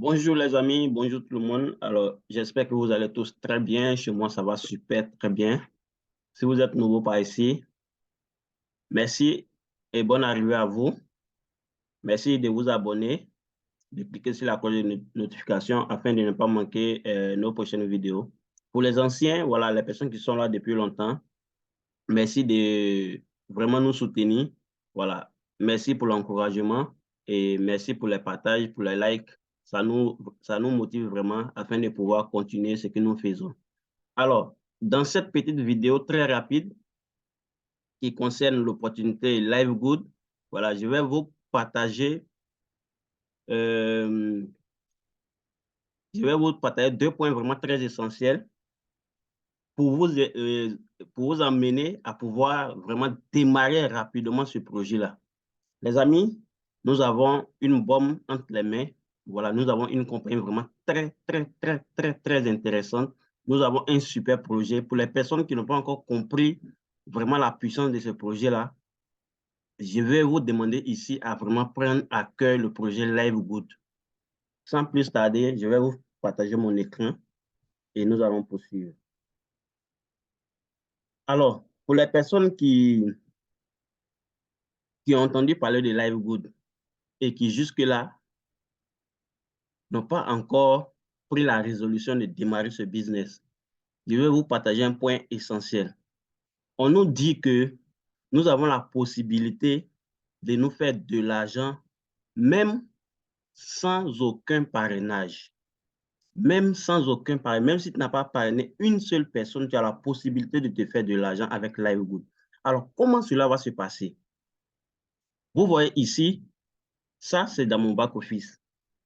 Bonjour les amis, bonjour tout le monde. Alors, j'espère que vous allez tous très bien. Chez moi, ça va super, très bien. Si vous êtes nouveau par ici, merci et bonne arrivée à vous. Merci de vous abonner, de cliquer sur la cloche de notification afin de ne pas manquer nos prochaines vidéos. Pour les anciens, voilà, les personnes qui sont là depuis longtemps, merci de vraiment nous soutenir. Voilà, merci pour l'encouragement et merci pour les partages, pour les likes. Ça nous motive vraiment afin de pouvoir continuer ce que nous faisons. Alors, dans cette petite vidéo très rapide qui concerne l'opportunité Live Good, voilà, euh, je vais vous partager deux points vraiment très essentiels pour pour vous amener à pouvoir vraiment démarrer rapidement ce projet-là. Les amis, nous avons une bombe entre les mains. Voilà, nous avons une compagnie vraiment très intéressante. Nous avons un super projet. Pour les personnes qui n'ont pas encore compris vraiment la puissance de ce projet-là, je vais vous demander ici à vraiment prendre à cœur le projet Live Good. Sans plus tarder, je vais vous partager mon écran et nous allons poursuivre. Alors, pour les personnes qui ont entendu parler de Live Good et qui jusque-là n'ont pas encore pris la résolution de démarrer ce business, je vais vous partager un point essentiel. On nous dit que nous avons la possibilité de nous faire de l'argent même sans aucun parrainage. Même sans aucun parrainage, même si tu n'as pas parrainé une seule personne, tu as la possibilité de te faire de l'argent avec LiveGood. Alors, comment cela va se passer? Vous voyez ici, ça c'est dans mon back-office.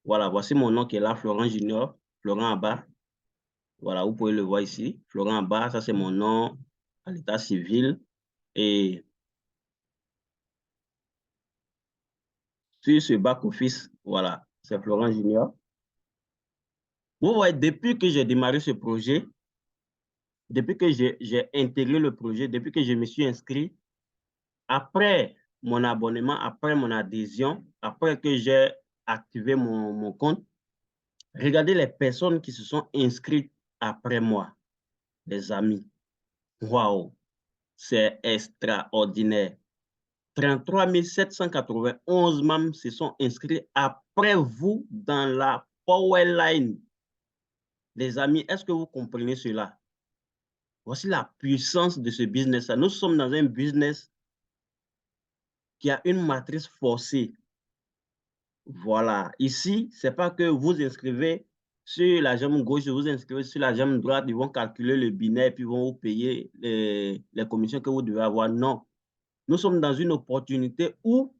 Voilà, voici mon nom qui est là, Florent Junior, Florent Abba. Voilà, vous pouvez le voir ici. Florent Abba, ça c'est mon nom à l'état civil. Et sur ce back-office, voilà, c'est Florent Junior. Vous voyez, depuis que j'ai démarré ce projet, depuis que j'ai intégré le projet, depuis que je me suis inscrit, après mon abonnement, après mon adhésion, après que j'ai activé mon compte, regardez les personnes qui se sont inscrites après moi, les amis. Waouh, c'est extraordinaire. 33 791 membres se sont inscrits après vous dans la Powerline. Les amis, est-ce que vous comprenez cela? Voici la puissance de ce business-là. Nous sommes dans un business qui a une matrice forcée. Voilà. Ici, ce n'est pas que vous inscrivez sur la jambe gauche, vous inscrivez sur la jambe droite, ils vont calculer le binaire, puis ils vont vous payer les commissions que vous devez avoir. Non. Nous sommes dans une opportunité où,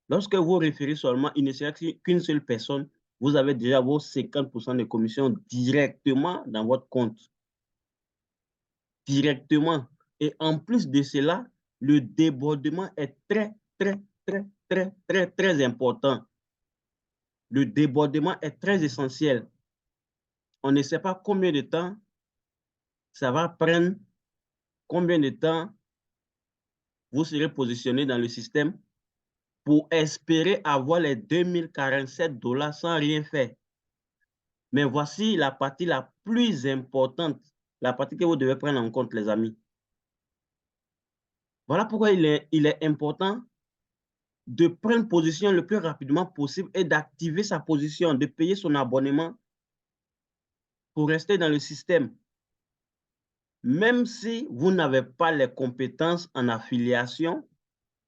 lorsque vous référez seulement, il ne sera qu'une seule personne, vous avez déjà vos 50% de commissions directement dans votre compte. Directement. Et en plus de cela, le débordement est très important. Le débordement est très essentiel. On ne sait pas combien de temps ça va prendre, combien de temps vous serez positionné dans le système pour espérer avoir les 2047 $ sans rien faire. Mais voici la partie la plus importante, la partie que vous devez prendre en compte, les amis. Voilà pourquoi il est important de prendre position le plus rapidement possible et d'activer sa position, de payer son abonnement pour rester dans le système. Même si vous n'avez pas les compétences en affiliation,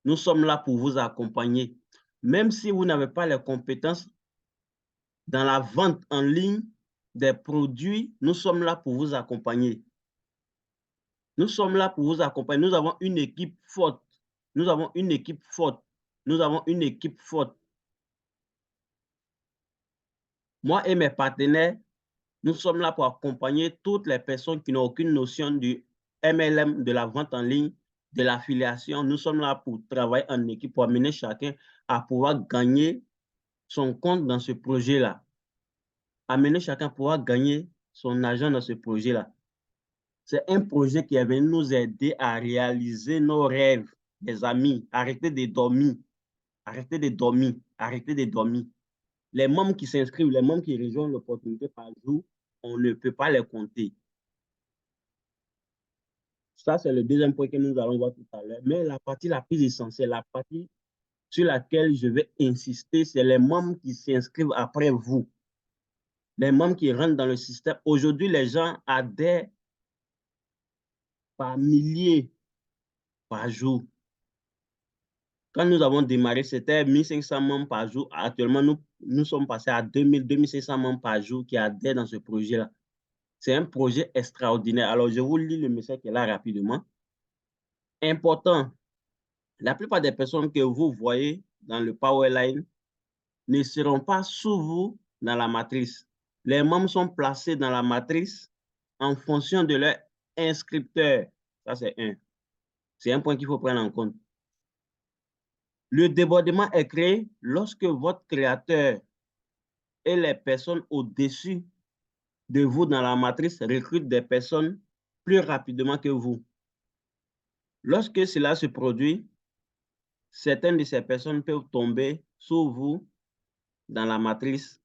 nous sommes là pour vous accompagner. Même si vous n'avez pas les compétences dans la vente en ligne des produits, nous sommes là pour vous accompagner. Nous sommes là pour vous accompagner. Nous avons une équipe forte. Nous avons une équipe forte. Nous avons une équipe forte. Moi et mes partenaires, nous sommes là pour accompagner toutes les personnes qui n'ont aucune notion du MLM, de la vente en ligne, de l'affiliation. Nous sommes là pour travailler en équipe, pour amener chacun à pouvoir gagner son compte dans ce projet-là. Amener chacun à pouvoir gagner son argent dans ce projet-là. C'est un projet qui est venu nous aider à réaliser nos rêves, les amis. Arrêtez de dormir. Arrêtez de dormir. Arrêtez de dormir. Les membres qui s'inscrivent, les membres qui rejoignent l'opportunité par jour, on ne peut pas les compter. Ça, c'est le deuxième point que nous allons voir tout à l'heure. Mais la partie la plus essentielle, la partie sur laquelle je vais insister, c'est les membres qui s'inscrivent après vous. Les membres qui rentrent dans le système. Aujourd'hui, les gens adhèrent par milliers par jour. Quand nous avons démarré, c'était 1500 membres par jour. Actuellement, nous sommes passés à 2000, 2500 membres par jour qui adhèrent dans ce projet-là. C'est un projet extraordinaire. Alors, je vous lis le message qui est là rapidement. Important, la plupart des personnes que vous voyez dans le Powerline ne seront pas sous vous dans la matrice. Les membres sont placés dans la matrice en fonction de leur inscripteur. Ça, c'est un. C'est un point qu'il faut prendre en compte. Le débordement est créé lorsque votre créateur et les personnes au-dessus de vous dans la matrice recrutent des personnes plus rapidement que vous. Lorsque cela se produit, certaines de ces personnes peuvent tomber sous vous dans la matrice,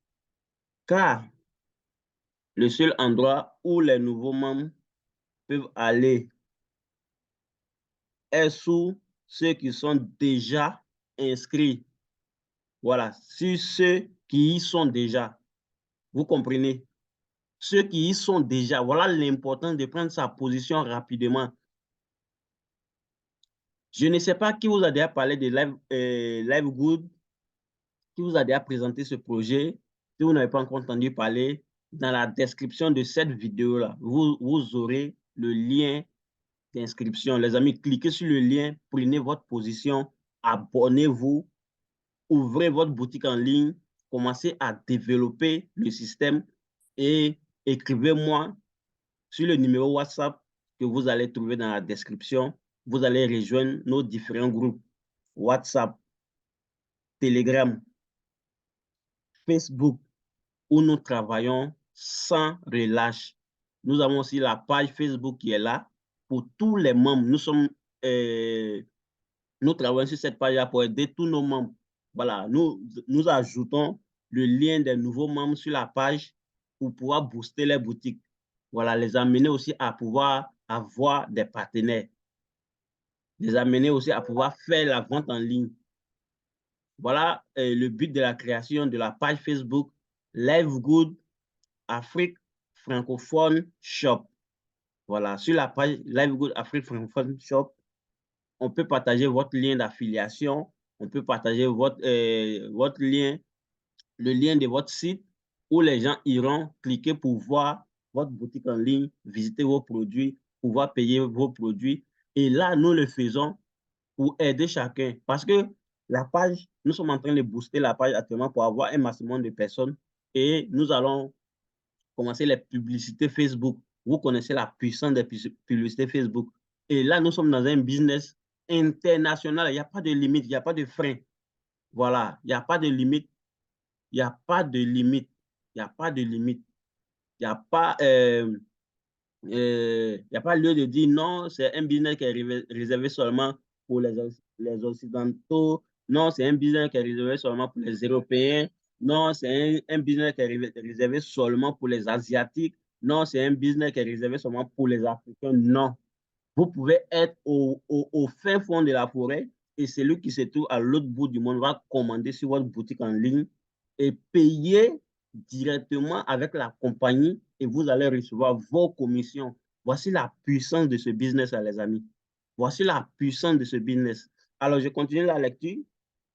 car le seul endroit où les nouveaux membres peuvent aller est sous ceux qui sont déjà inscrits. Voilà, sur ceux qui y sont déjà. Vous comprenez? Ceux qui y sont déjà. Voilà l'importance de prendre sa position rapidement. Je ne sais pas qui vous a déjà parlé de Live Good, qui vous a déjà présenté ce projet. Si vous n'avez pas encore entendu parler, dans la description de cette vidéo-là, vous aurez le lien d'inscription. Les amis, cliquez sur le lien, prenez votre position, abonnez-vous, ouvrez votre boutique en ligne, commencez à développer le système et écrivez-moi sur le numéro WhatsApp que vous allez trouver dans la description. Vous allez rejoindre nos différents groupes WhatsApp, Telegram, Facebook, où nous travaillons sans relâche. Nous avons aussi la page Facebook qui est là pour tous les membres. Nous travaillons sur cette page-là pour aider tous nos membres. Voilà, nous ajoutons le lien des nouveaux membres sur la page pour pouvoir booster les boutiques. Voilà, les amener aussi à pouvoir avoir des partenaires. Les amener aussi à pouvoir faire la vente en ligne. Voilà le but de la création de la page Facebook Live Good Afrique francophone shop. Voilà, sur la page Live Good Afrique francophone shop, on peut partager votre lien d'affiliation, on peut partager votre lien, le lien de votre site où les gens iront cliquer pour voir votre boutique en ligne, visiter vos produits, pouvoir payer vos produits. Et là, nous le faisons pour aider chacun. Parce que la page, nous sommes en train de booster la page actuellement pour avoir un maximum de personnes et nous allons commencer les publicités Facebook. Vous connaissez la puissance des publicités Facebook. Et là, nous sommes dans un business international. Il n'y a pas de limite, il n'y a pas de frein. Voilà, il n'y a pas de limite. Il n'y a pas de limite. Il n'y a pas de limite. Il n'y a pas... il n'y a pas lieu de dire non, c'est un business qui est réservé seulement pour les Occidentaux. Non, c'est un business qui est réservé seulement pour les Européens. Non, c'est un business qui est réservé seulement pour les Asiatiques. Non, c'est un business qui est réservé seulement pour les Africains. Non. Vous pouvez être au fin fond de la forêt et celui qui se trouve à l'autre bout du monde va commander sur votre boutique en ligne et payer directement avec la compagnie et vous allez recevoir vos commissions. Voici la puissance de ce business, les amis. Voici la puissance de ce business. Alors, je continue la lecture.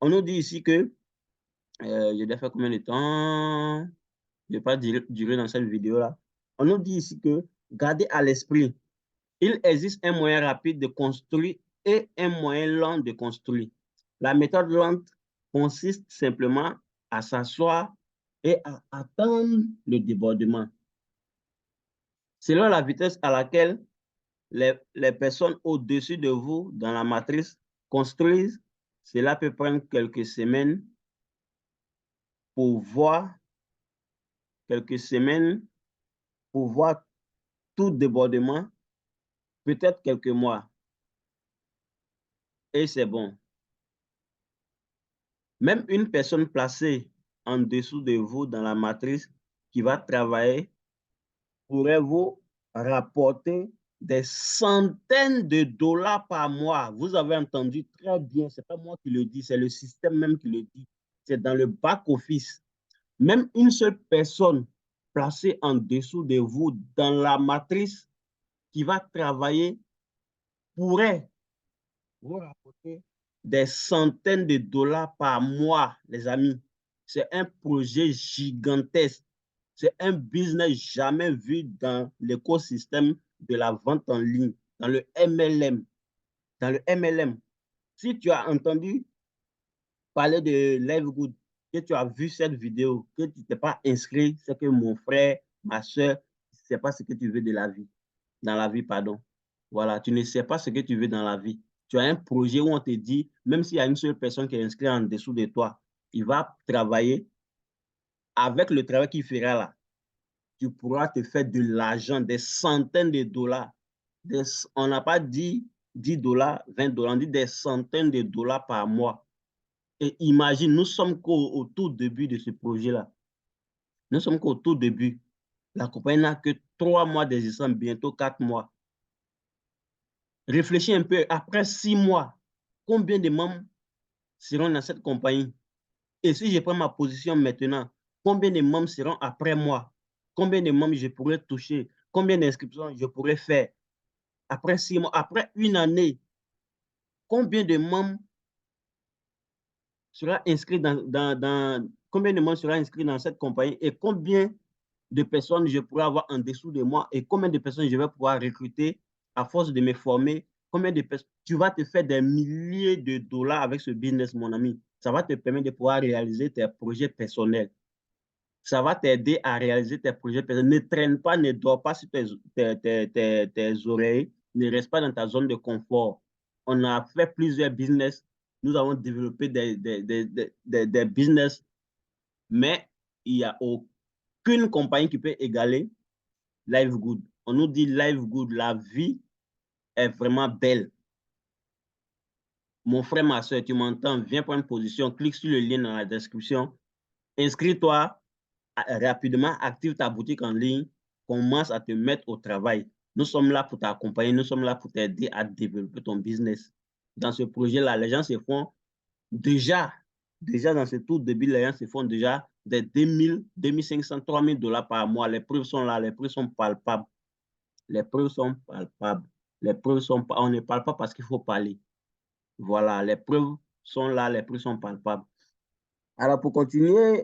On nous dit ici que, je dois faire combien de temps? Je ne vais pas durer dans cette vidéo-là. On nous dit ici que, gardez à l'esprit, il existe un moyen rapide de construire et un moyen lent de construire. La méthode lente consiste simplement à s'asseoir et à attendre le débordement. Selon la vitesse à laquelle les personnes au-dessus de vous dans la matrice construisent, cela peut prendre quelques semaines pour voir tout débordement, peut-être quelques mois. Et c'est bon. Même une personne placée en dessous de vous dans la matrice qui va travailler pourrait vous rapporter des centaines de dollars par mois. Vous avez entendu très bien, ce n'est pas moi qui le dis, c'est le système même qui le dit. C'est dans le back-office. Même une seule personne placée en dessous de vous dans la matrice qui va travailler pourrait vous rapporter des centaines de dollars par mois, les amis. C'est un projet gigantesque. C'est un business jamais vu dans l'écosystème de la vente en ligne, dans le MLM. Dans le MLM. Si tu as entendu parler de LiveGood, que tu as vu cette vidéo, que tu t'es pas inscrit, c'est que mon frère, ma soeur, ne sais pas ce que tu veux de la vie. Dans la vie, pardon. Voilà, tu ne sais pas ce que tu veux dans la vie. Tu as un projet où on te dit, même s'il y a une seule personne qui est inscrite en dessous de toi, il va travailler avec le travail qu'il fera là. Tu pourras te faire de l'argent, des centaines de dollars. On n'a pas dit 10 dollars, 20 dollars, on dit des centaines de dollars par mois. Et imagine, nous sommes qu'au tout début de ce projet-là. Nous sommes qu'au tout début. La compagnie n'a que 3 mois d'existence, bientôt 4 mois. Réfléchis un peu, après 6 mois, combien de membres seront dans cette compagnie? Et si je prends ma position maintenant, combien de membres seront après moi? Combien de membres je pourrais toucher? Combien d'inscriptions je pourrais faire? Après 6 mois, après une année, combien de membres sera inscrit combien de membres sera inscrit dans cette compagnie et combien de personnes je pourrais avoir en dessous de moi et combien de personnes je vais pouvoir recruter à force de me former, combien de personnes, tu vas te faire des milliers de dollars avec ce business, mon ami. Ça va te permettre de pouvoir réaliser tes projets personnels. Ça va t'aider à réaliser tes projets personnels. Ne traîne pas, ne dors pas sur tes oreilles, ne reste pas dans ta zone de confort. On a fait plusieurs business, nous avons développé des business, mais il n'y a aucune compagnie qui peut égaler LiveGood. On nous dit LiveGood, la vie est vraiment belle. Mon frère, ma soeur, tu m'entends, viens prendre position, clique sur le lien dans la description, inscris-toi rapidement, active ta boutique en ligne, commence à te mettre au travail. Nous sommes là pour t'accompagner, nous sommes là pour t'aider à développer ton business. Dans ce projet-là, les gens se font déjà dans ce tout début, les gens se font déjà des 2000, 2500, 3000 dollars par mois. Les preuves sont là, les preuves sont palpables. Les preuves sont palpables. Les preuves sont, on ne parle pas parce qu'il faut parler. Voilà, les preuves sont là, les preuves sont palpables. Alors, pour continuer,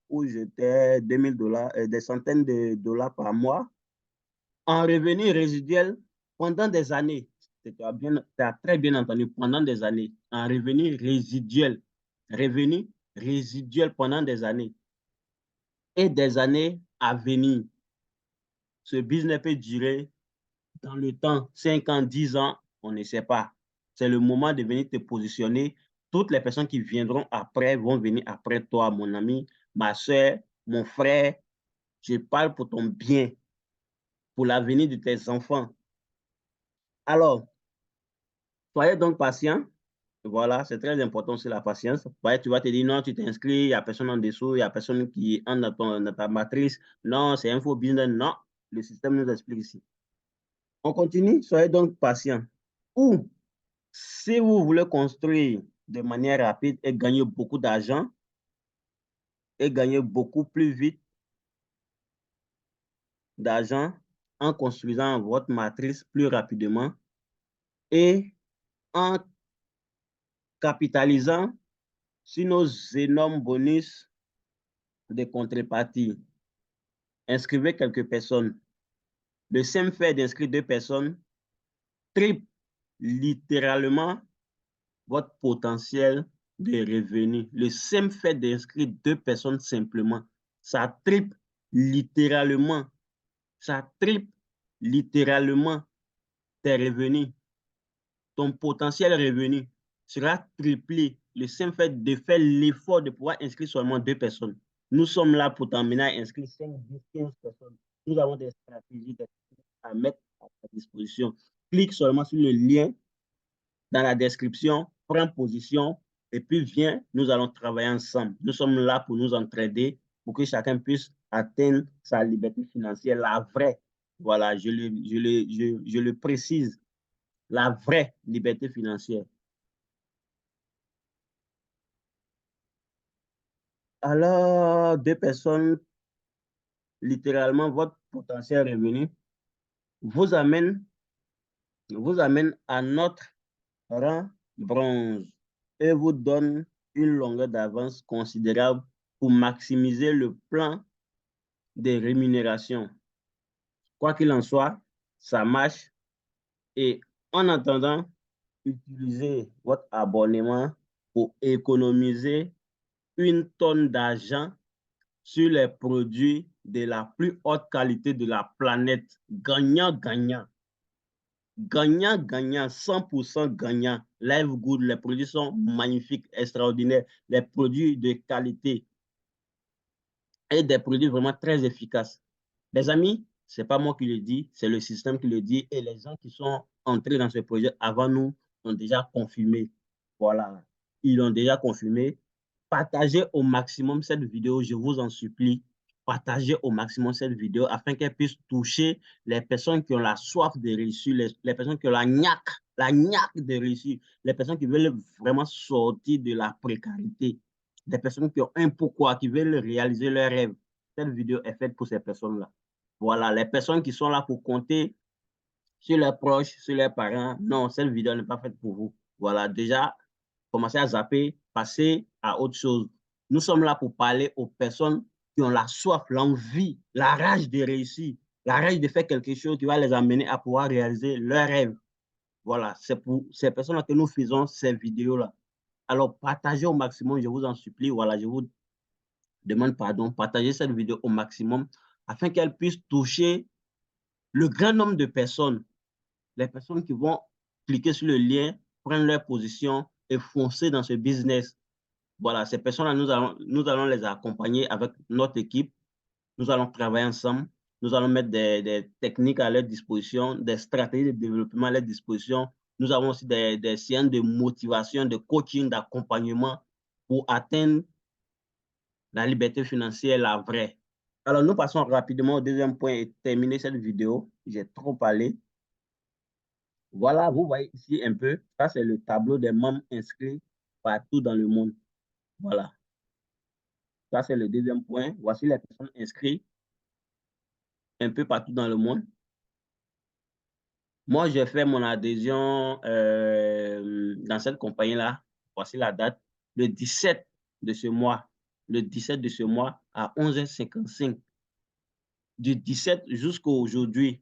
où j'étais, 2000 dollars, des centaines de dollars par mois, en revenu résiduel pendant des années. Tu as très bien entendu, pendant des années, en revenu résiduel pendant des années et des années à venir. Ce business peut durer dans le temps, 5 ans, 10 ans, on ne sait pas. C'est le moment de venir te positionner. Toutes les personnes qui viendront après vont venir après toi, mon ami, ma soeur, mon frère. Je parle pour ton bien, pour l'avenir de tes enfants. Alors, soyez donc patient. Voilà, c'est très important, c'est la patience. Ouais, tu vas te dire, non, tu t'inscris, il n'y a personne en dessous, il n'y a personne qui entre dans ta matrice. Non, c'est un faux business. Non, le système nous explique ici. On continue, soyez donc patient. Ou, si vous voulez construire de manière rapide et gagner beaucoup d'argent et gagner beaucoup plus vite d'argent en construisant votre matrice plus rapidement et en capitalisant sur nos énormes bonus de contrepartie. Inscrivez quelques personnes. Le simple fait d'inscrire 2 personnes triple littéralement votre potentiel de revenus. Le simple fait d'inscrire 2 personnes simplement, ça triple littéralement, ça triple littéralement tes revenus. Ton potentiel revenu sera triplé. Le simple fait de faire l'effort de pouvoir inscrire seulement 2 personnes. Nous sommes là pour t'emmener à inscrire 5, 10, 15 personnes. Nous avons des stratégies à mettre à ta disposition. Clique seulement sur le lien dans la description, prends position Et puis, viens, nous allons travailler ensemble. Nous sommes là pour nous entraider, pour que chacun puisse atteindre sa liberté financière, la vraie. Voilà, je le précise, la vraie liberté financière. Alors, deux personnes, littéralement, votre potentiel revenu vous amène à notre rang bronze et vous donne une longueur d'avance considérable pour maximiser le plan de rémunération. Quoi qu'il en soit, ça marche et en attendant, utilisez votre abonnement pour économiser une tonne d'argent sur les produits de la plus haute qualité de la planète. Gagnant-gagnant. Gagnant-gagnant, 100% gagnant. Live Good, les produits sont magnifiques, extraordinaires. Les produits de qualité et des produits vraiment très efficaces. Les amis, ce n'est pas moi qui le dis, c'est le système qui le dit et les gens qui sont entrés dans ce projet avant nous ont déjà confirmé. Voilà, ils l'ont déjà confirmé. Partagez au maximum cette vidéo, je vous en supplie. Partagez au maximum cette vidéo afin qu'elle puisse toucher les personnes qui ont la soif de réussir, les personnes qui ont la niaque de réussir, les personnes qui veulent vraiment sortir de la précarité, des personnes qui ont un pourquoi, qui veulent réaliser leurs rêves. Cette vidéo est faite pour ces personnes-là. Voilà, les personnes qui sont là pour compter sur leurs proches, sur leurs parents, non, cette vidéo n'est pas faite pour vous. Voilà, déjà, commencez à zapper, passez à autre chose. Nous sommes là pour parler aux personnes qui ont la soif, l'envie, la rage de réussir, la rage de faire quelque chose qui va les amener à pouvoir réaliser leurs rêves. Voilà, c'est pour ces personnes-là que nous faisons ces vidéos-là. Alors, partagez au maximum, je vous en supplie. Voilà, je vous demande pardon. Partagez cette vidéo au maximum afin qu'elle puisse toucher le grand nombre de personnes. Les personnes qui vont cliquer sur le lien, prendre leur position et foncer dans ce business. Voilà, ces personnes-là, nous allons les accompagner avec notre équipe. Nous allons travailler ensemble. Nous allons mettre des techniques à leur disposition, des stratégies de développement à leur disposition. Nous avons aussi des séances de motivation, de coaching, d'accompagnement pour atteindre la liberté financière, la vraie. Alors, nous passons rapidement au deuxième point et terminer cette vidéo. J'ai trop parlé. Voilà, vous voyez ici un peu, ça c'est le tableau des membres inscrits partout dans le monde. Voilà, ça c'est le deuxième point. Voici les personnes inscrites un peu partout dans le monde. Moi, j'ai fait mon adhésion dans cette compagnie-là. Voici la date, le 17 de ce mois. Le 17 de ce mois à 11h55. Du 17 jusqu'à aujourd'hui,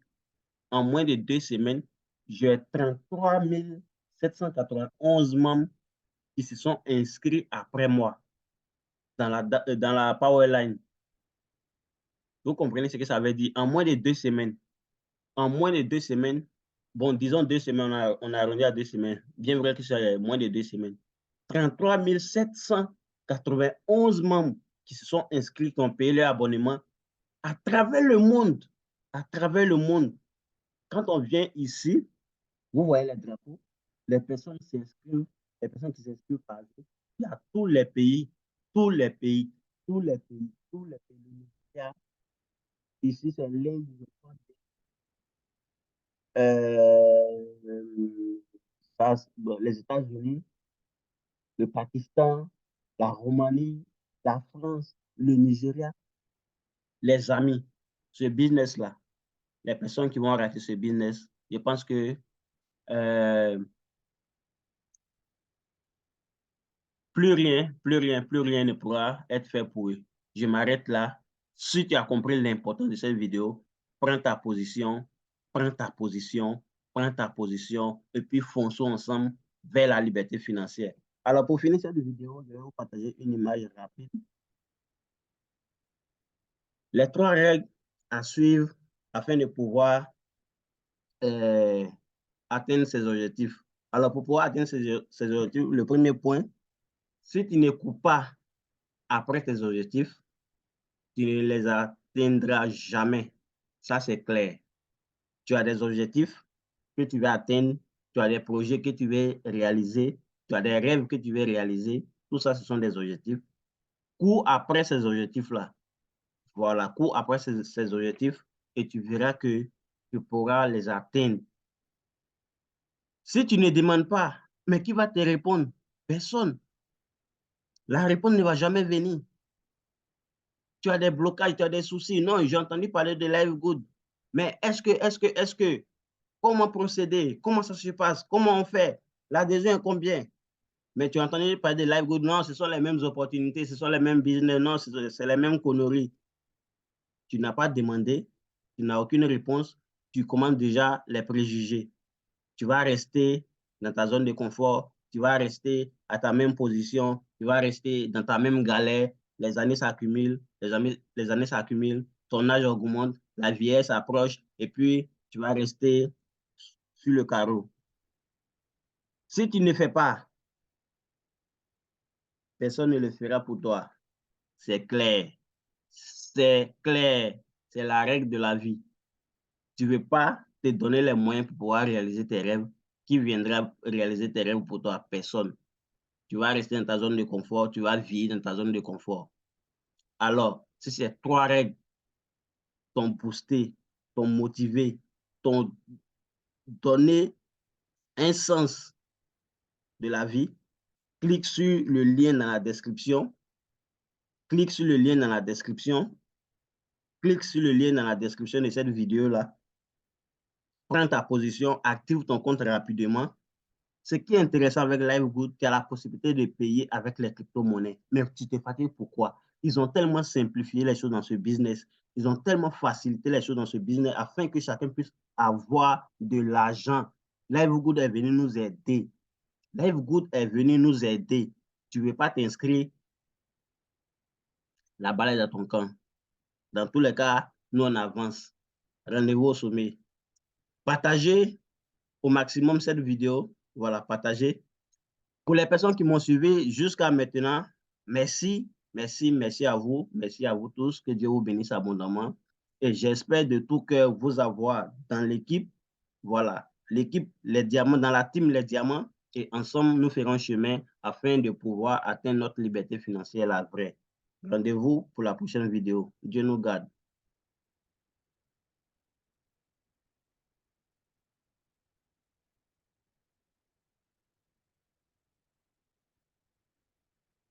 en moins de 2 semaines, j'ai 33 791 membres qui se sont inscrits après moi dans la Powerline. Vous comprenez ce que ça veut dire? En moins de 2 semaines. En moins de 2 semaines, bon, disons 2 semaines, on a arrondi à 2 semaines. Bien vrai que c'est moins de 2 semaines. 33 791 membres qui se sont inscrits, qui ont payé leur abonnement à travers le monde. À travers le monde. Quand on vient ici, vous voyez les drapeaux, les personnes s'inscrivent, les personnes qui s'inscrivent par jour. Il y a tous les pays, tous les pays, tous les pays, tous les pays. Ici, c'est l'Inde, les États-Unis, le Pakistan, la Roumanie, la France, le Nigeria, les amis, ce business-là, les personnes qui vont rater ce business, je pense que euh, plus rien ne pourra être fait pour eux. Je m'arrête là. Si tu as compris l'importance de cette vidéo, prends ta position, prends ta position, prends ta position, et puis fonçons ensemble vers la liberté financière. Alors, pour finir cette vidéo, je vais vous partager une image rapide. Les 3 règles à suivre afin de pouvoir atteindre ses objectifs. Alors, pour pouvoir atteindre ses objectifs, le premier point, si tu ne cours pas après tes objectifs, tu ne les atteindras jamais. Ça, c'est clair. Tu as des objectifs que tu veux atteindre, tu as des projets que tu veux réaliser, tu as des rêves que tu veux réaliser. Tout ça, ce sont des objectifs. Cours après ces objectifs-là. Voilà, cours après ces objectifs et tu verras que tu pourras les atteindre. Si tu ne demandes pas, mais qui va te répondre? Personne. La réponse ne va jamais venir. Tu as des blocages, tu as des soucis. Non, j'ai entendu parler de Live Good. Mais est-ce que, comment procéder? Comment ça se passe? Comment on fait? L'adhésion est combien? Mais tu as entendu parler de Live Good? Non, ce sont les mêmes opportunités, ce sont les mêmes business. Non, c'est les mêmes conneries. Tu n'as pas demandé, tu n'as aucune réponse, tu commences déjà les préjugés. Tu vas rester dans ta zone de confort, tu vas rester à ta même position, tu vas rester dans ta même galère. Les années s'accumulent, les années s'accumulent, ton âge augmente, la vieillesse approche et puis tu vas rester sur le carreau. Si tu ne fais pas, personne ne le fera pour toi. C'est clair. C'est clair. C'est la règle de la vie. Tu ne veux pas te donner les moyens pour pouvoir réaliser tes rêves. Qui viendra réaliser tes rêves pour toi? Personne. Tu vas rester dans ta zone de confort, tu vas vivre dans ta zone de confort. Alors, si ces trois règles t'ont boosté, t'ont motivé, t'ont donné un sens de la vie, clique sur le lien dans la description. Clique sur le lien dans la description. Clique sur le lien dans la description de cette vidéo-là. Prends ta position, active ton compte rapidement. Ce qui est intéressant avec LiveGood, tu as la possibilité de payer avec les crypto-monnaies. Mais tu te fatigues pourquoi? Ils ont tellement simplifié les choses dans ce business. Ils ont tellement facilité les choses dans ce business afin que chacun puisse avoir de l'argent. LiveGood est venu nous aider. LiveGood est venu nous aider. Tu ne veux pas t'inscrire, la balle est dans ton camp. Dans tous les cas, nous on avance. Rendez-vous au sommet. Partagez au maximum cette vidéo. Voilà, partagez. Pour les personnes qui m'ont suivi jusqu'à maintenant, merci, merci, merci à vous. Merci à vous tous. Que Dieu vous bénisse abondamment. Et j'espère de tout cœur vous avoir dans l'équipe. Voilà, l'équipe, les diamants, dans la team Les Diamants. Et ensemble, nous ferons chemin afin de pouvoir atteindre notre liberté financière, la vraie. Rendez-vous pour la prochaine vidéo. Dieu nous garde.